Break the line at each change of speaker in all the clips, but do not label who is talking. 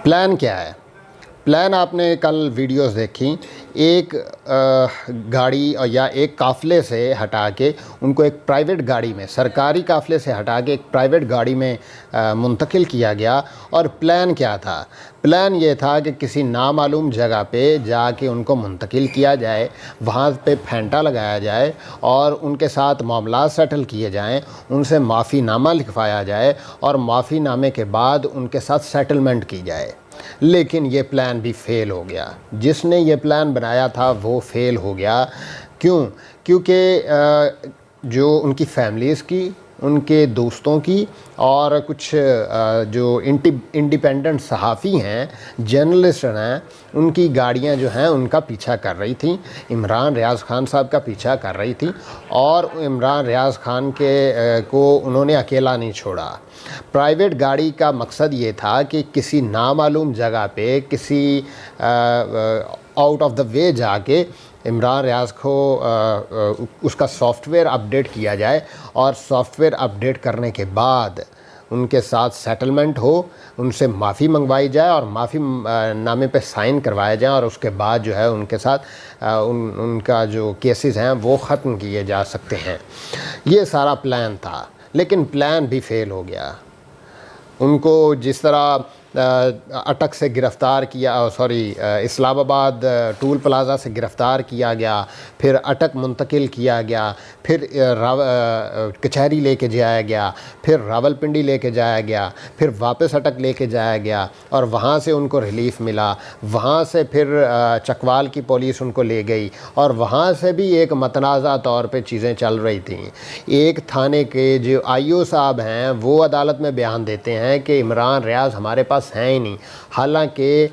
Plan کیا ہے؟ Plan آپ نے کل ویڈیوز دیکھی، ایک گاڑی یا ایک قافلے سے ہٹا کے ان کو ایک پرائیویٹ گاڑی میں، سرکاری قافلے سے ہٹا کے ایک پرائیویٹ گاڑی میں منتقل کیا گیا۔ اور پلان کیا تھا؟ پلان یہ تھا کہ کسی نامعلوم جگہ پہ جا کے ان کو منتقل کیا جائے، وہاں پہ پھینٹا لگایا جائے اور ان کے ساتھ معاملات سیٹل کیے جائیں، ان سے معافی نامہ لکھوایا جائے اور معافی نامے کے بعد ان کے ساتھ سیٹلمنٹ کی جائے۔ لیکن یہ پلان بھی فیل ہو گیا۔ جس نے یہ پلان بنایا تھا وہ فیل ہو گیا۔ کیونکہ جو ان کی فیملیز کی، ان کے دوستوں کی اور کچھ جو انڈیپینڈنٹ صحافی ہیں، جرنلسٹ ہیں، ان کی گاڑیاں جو ہیں ان کا پیچھا کر رہی تھیں، عمران ریاض خان صاحب کا پیچھا کر رہی تھیں، اور عمران ریاض خان کو انہوں نے اکیلا نہیں چھوڑا۔ پرائیویٹ گاڑی کا مقصد یہ تھا کہ کسی نامعلوم جگہ پہ، کسی آؤٹ آف دا وے جا کے عمران ریاض کو اس کا سافٹ ویئر اپڈیٹ کیا جائے، اور سافٹ ویئر اپڈیٹ کرنے کے بعد ان کے ساتھ سیٹلمنٹ ہو، ان سے معافی منگوائی جائے اور معافی نامے پہ سائن کروائے جائیں، اور اس کے بعد جو ہے ان کے ساتھ ان کا جو کیسز ہیں وہ ختم کیے جا سکتے ہیں۔ یہ سارا پلان تھا، لیکن پلان بھی فیل ہو گیا۔ ان کو جس طرح اٹک سے گرفتار کیا، اسلام آباد ٹول پلازا سے گرفتار کیا گیا، پھر اٹک منتقل کیا گیا، پھر کچہری لے کے جایا گیا، پھر راولپنڈی لے کے جایا گیا، پھر واپس اٹک لے کے جایا گیا، اور وہاں سے ان کو ریلیف ملا، وہاں سے پھر چکوال کی پولیس ان کو لے گئی، اور وہاں سے بھی ایک متنازع طور پہ چیزیں چل رہی تھیں۔ ایک تھانے کے جو آئی او صاحب ہیں وہ عدالت میں بیان دیتے ہیں کہ عمران ریاض ہمارے پاس ہیں ہی نہیں، حالانکہ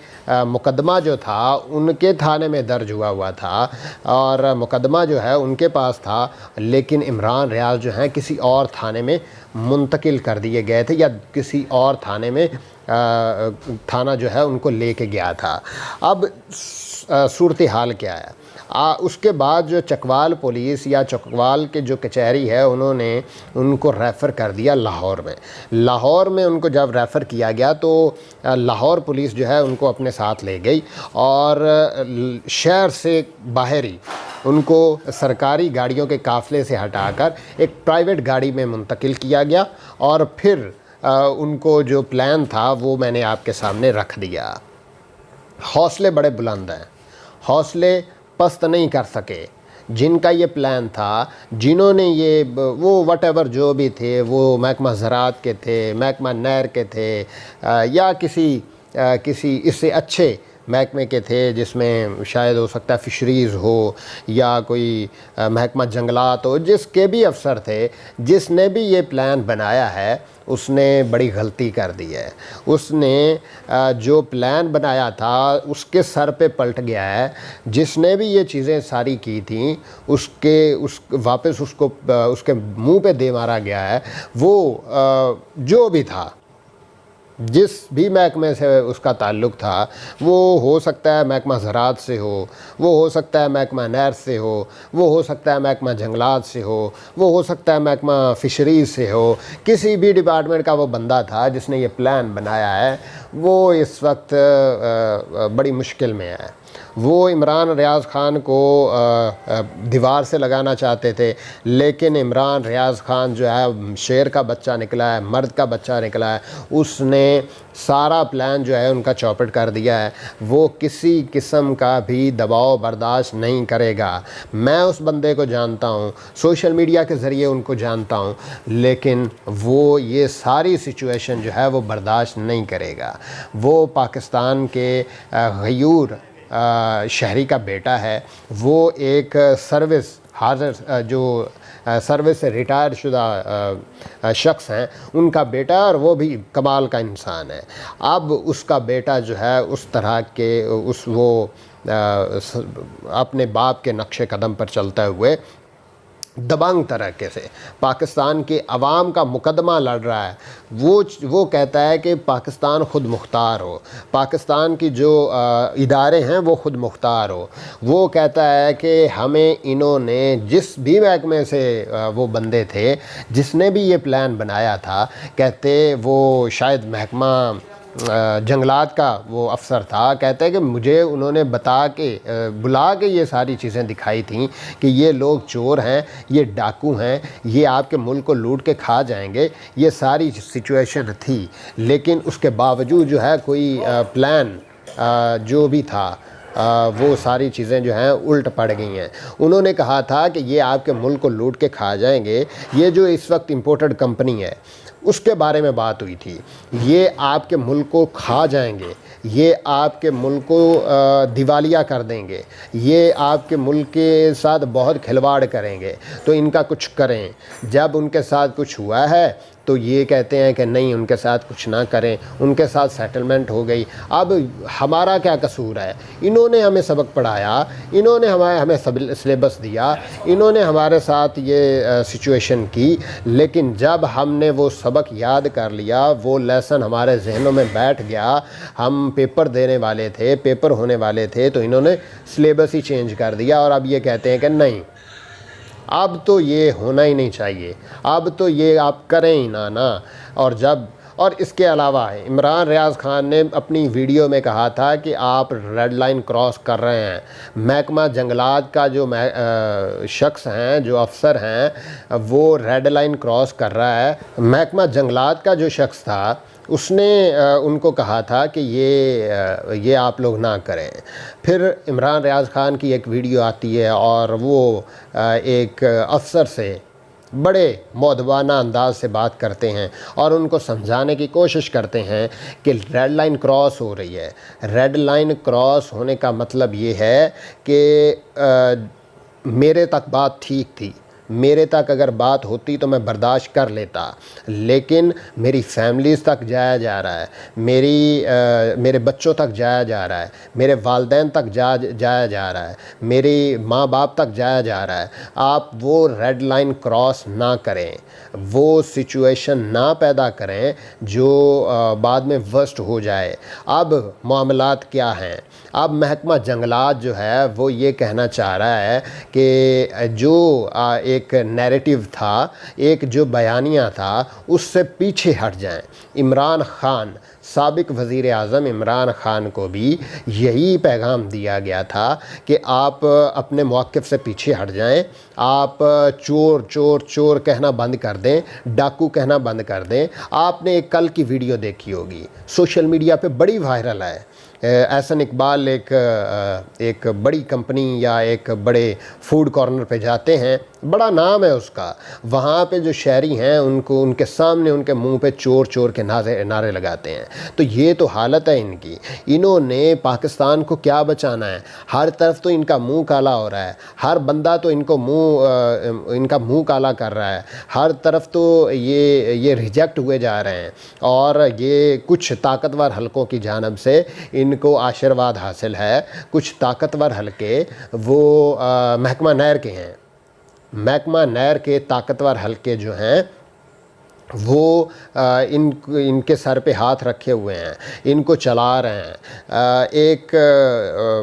مقدمہ جو تھا ان کے تھانے میں درج ہوا تھا، اور مقدمہ جو ہے ان کے پاس تھا، لیکن عمران ریاض جو ہیں کسی اور تھانے میں منتقل کر دیے گئے تھے، یا کسی اور تھانے میں تھانہ جو ہے ان کو لے کے گیا تھا۔ اب صورتحال کیا ہے؟ اس کے بعد جو چکوال پولیس یا چکوال کے جو کچہری ہے، انہوں نے ان کو ریفر کر دیا لاہور میں۔ لاہور میں ان کو جب ریفر کیا گیا تو لاہور پولیس جو ہے ان کو اپنے ساتھ لے گئی، اور شہر سے باہر ہی ان کو سرکاری گاڑیوں کے قافلے سے ہٹا کر ایک پرائیویٹ گاڑی میں منتقل کیا گیا، اور پھر ان کو جو پلان تھا وہ میں نے آپ کے سامنے رکھ دیا۔ حوصلے بڑے بلند ہیں، حوصلے پست نہیں کر سکے۔ جن کا یہ پلان تھا، جنہوں نے وہ وٹ ایور جو بھی تھے، وہ محکمہ زراعت کے تھے، محکمہ نہر کے تھے، یا کسی اس سے اچھے محکمے کے تھے، جس میں شاید ہو سکتا ہے فشریز ہو یا کوئی محکمہ جنگلات ہو، جس کے بھی افسر تھے، جس نے بھی یہ پلان بنایا ہے اس نے بڑی غلطی کر دی ہے۔ اس نے جو پلان بنایا تھا اس کے سر پہ پلٹ گیا ہے۔ جس نے بھی یہ چیزیں ساری کی تھیں واپس اس کے منہ پہ دے مارا گیا ہے۔ وہ جو بھی تھا، جس بھی محکمے سے اس کا تعلق تھا، وہ ہو سکتا ہے محکمہ زراعت سے وہ ہو سکتا ہے محکمہ نہر سے وہ ہو سکتا ہے محکمہ جنگلات سے وہ ہو سکتا ہے محکمہ فشریز سے کسی بھی ڈپارٹمنٹ کا وہ بندہ تھا جس نے یہ پلان بنایا ہے، وہ اس وقت بڑی مشکل میں ہے۔ وہ عمران ریاض خان کو دیوار سے لگانا چاہتے تھے، لیکن عمران ریاض خان جو ہے شیر کا بچہ نکلا ہے، مرد کا بچہ نکلا ہے۔ اس نے سارا پلان جو ہے ان کا چوپٹ کر دیا ہے۔ وہ کسی قسم کا بھی دباؤ برداشت نہیں کرے گا۔ میں اس بندے کو جانتا ہوں، سوشل میڈیا کے ذریعے ان کو جانتا ہوں، لیکن وہ یہ ساری سچویشن جو ہے وہ برداشت نہیں کرے گا۔ وہ پاکستان کے غیور شہری کا بیٹا ہے۔ وہ ایک سروس سے ریٹائر شدہ شخص ہیں، ان کا بیٹا، اور وہ بھی کمال کا انسان ہے۔ اب اس کا بیٹا جو ہے اس طرح کے وہ اپنے باپ کے نقش قدم پر چلتے ہوئے دبنگ طریقے سے پاکستان کے عوام کا مقدمہ لڑ رہا ہے۔ وہ کہتا ہے کہ پاکستان خود مختار ہو، پاکستان کی جو ادارے ہیں وہ خود مختار ہو۔ وہ کہتا ہے کہ ہمیں انہوں نے جس بھی محکمے سے وہ بندے تھے، جس نے بھی یہ پلان بنایا تھا، کہتے وہ شاید محکمہ جنگلات کا وہ افسر تھا، کہتا ہے کہ مجھے انہوں نے بلا کے یہ ساری چیزیں دکھائی تھیں کہ یہ لوگ چور ہیں، یہ ڈاکو ہیں، یہ آپ کے ملک کو لوٹ کے کھا جائیں گے، یہ ساری سچویشن تھی، لیکن اس کے باوجود جو ہے کوئی پلان جو بھی تھا وہ ساری چیزیں جو ہیں الٹ پڑ گئی ہیں۔ انہوں نے کہا تھا کہ یہ آپ کے ملک کو لوٹ کے کھا جائیں گے، یہ جو اس وقت امپورٹڈ کمپنی ہے اس کے بارے میں بات ہوئی تھی، یہ آپ کے ملک کو کھا جائیں گے، یہ آپ کے ملک کو دیوالیہ کر دیں گے، یہ آپ کے ملک کے ساتھ بہت کھلواڑ کریں گے، تو ان کا کچھ کریں۔ جب ان کے ساتھ کچھ ہوا ہے تو یہ کہتے ہیں کہ نہیں، ان کے ساتھ کچھ نہ کریں، ان کے ساتھ سیٹلمنٹ ہو گئی۔ اب ہمارا کیا قصور ہے؟ انہوں نے ہمیں سبق پڑھایا، انہوں نے ہمیں سلیبس دیا، انہوں نے ہمارے ساتھ یہ سچویشن کی، لیکن جب ہم نے وہ سبق یاد کر لیا، وہ لیسن ہمارے ذہنوں میں بیٹھ گیا، ہم پیپر دینے والے تھے، پیپر ہونے والے تھے، تو انہوں نے سلیبس ہی چینج کر دیا، اور اب یہ کہتے ہیں کہ نہیں، اب تو یہ ہونا ہی نہیں چاہیے، اب تو یہ آپ کریں ہی نہ۔ اور اس کے علاوہ عمران ریاض خان نے اپنی ویڈیو میں کہا تھا کہ آپ ریڈ لائن کراس کر رہے ہیں۔ محکمہ جنگلات کا جو شخص ہیں، جو افسر ہیں، وہ ریڈ لائن کراس کر رہا ہے۔ محکمہ جنگلات کا جو شخص تھا اس نے ان کو کہا تھا کہ یہ آپ لوگ نہ کریں۔ پھر عمران ریاض خان کی ایک ویڈیو آتی ہے اور وہ ایک افسر سے بڑے مؤدبانہ انداز سے بات کرتے ہیں اور ان کو سمجھانے کی کوشش کرتے ہیں کہ ریڈ لائن کراس ہو رہی ہے۔ ریڈ لائن کراس ہونے کا مطلب یہ ہے کہ میرے تک بات ٹھیک تھی، میرے تک اگر بات ہوتی تو میں برداشت کر لیتا، لیکن میری فیملیز تک جایا جا رہا ہے، میرے بچوں تک جایا جا رہا ہے، میرے والدین تک جایا جا رہا ہے، میری ماں باپ تک جایا جا رہا ہے۔ آپ وہ ریڈ لائن کراس نہ کریں، وہ سچویشن نہ پیدا کریں جو بعد میں ورسٹ ہو جائے۔ اب معاملات کیا ہیں؟ اب محکمہ جنگلات جو ہے وہ یہ کہنا چاہ رہا ہے کہ جو ایک نیریٹو تھا، ایک جو بیانیہ تھا، اس سے پیچھے ہٹ جائیں۔ عمران خان، سابق وزیر اعظم عمران خان کو بھی یہی پیغام دیا گیا تھا کہ آپ اپنے موقف سے پیچھے ہٹ جائیں، آپ چور چور چور کہنا بند کر دیں، ڈاکو کہنا بند کر دیں۔ آپ نے ایک کل کی ویڈیو دیکھی ہوگی، سوشل میڈیا پہ بڑی وائرل ہے۔ احسن اقبال ایک بڑی کمپنی یا ایک بڑے فوڈ کارنر پہ جاتے ہیں، بڑا نام ہے اس کا، وہاں پہ جو شہری ہیں ان کے سامنے ان کے منہ پہ چور چور کے نعرے لگاتے ہیں۔ تو یہ تو حالت ہے ان کی۔ انہوں نے پاکستان کو کیا بچانا ہے؟ ہر طرف تو ان کا منہ کالا ہو رہا ہے، ہر بندہ تو ان کا منہ کالا کر رہا ہے، ہر طرف تو یہ ریجیکٹ ہوئے جا رہے ہیں، اور یہ کچھ طاقتور حلقوں کی جانب سے ان کو آشیرواد حاصل ہے۔ کچھ طاقتور حلقے وہ محکمہ نیر کے ہیں، محکمہ نیر کے طاقتور حلقے جو ہیں وہ ان کے سر پہ ہاتھ رکھے ہوئے ہیں، ان کو چلا رہے ہیں۔ ایک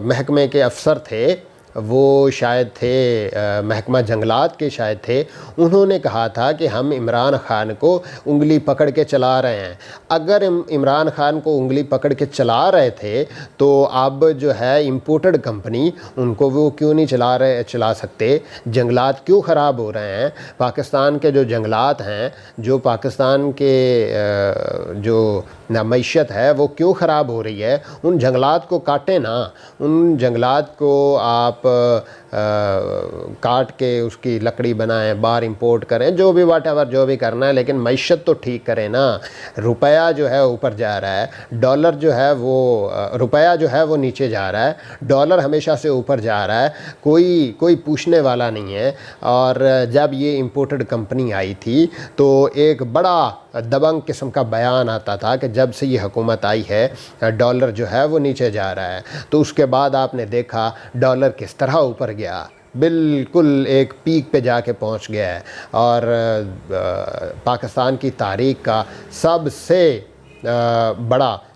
محکمے کے افسر تھے، وہ شاید تھے محکمہ جنگلات کے شاید تھے، انہوں نے کہا تھا کہ ہم عمران خان کو انگلی پکڑ کے چلا رہے ہیں۔ اگر عمران خان کو انگلی پکڑ کے چلا رہے تھے تو اب جو ہے امپورٹڈ کمپنی ان کو وہ کیوں نہیں چلا سکتے؟ جنگلات کیوں خراب ہو رہے ہیں؟ پاکستان کے جو جنگلات ہیں، جو پاکستان کے جو معیشت ہے وہ کیوں خراب ہو رہی ہے؟ ان جنگلات کو کاٹیں نا، ان جنگلات کو آپ کاٹ کے اس کی لکڑی بنائیں، باہر امپورٹ کریں، جو بھی واٹ ایور جو بھی کرنا ہے، لیکن معیشت تو ٹھیک کریں نا۔ روپیہ جو ہے اوپر جا رہا ہے، ڈالر جو ہے وہ روپیہ جو ہے وہ نیچے جا رہا ہے، ڈالر ہمیشہ سے اوپر جا رہا ہے، کوئی پوچھنے والا نہیں ہے۔ اور جب یہ امپورٹڈ کمپنی آئی تھی تو ایک بڑا دبنگ قسم کا بیان آتا تھا کہ جب سے یہ حکومت آئی ہے ڈالر جو ہے وہ نیچے جا رہا ہے، تو اس کے بعد آپ نے دیکھا ڈالر کس طرح اوپر گیا، بالکل ایک پیک پہ جا کے پہنچ گیا ہے، اور پاکستان کی تاریخ کا سب سے بڑا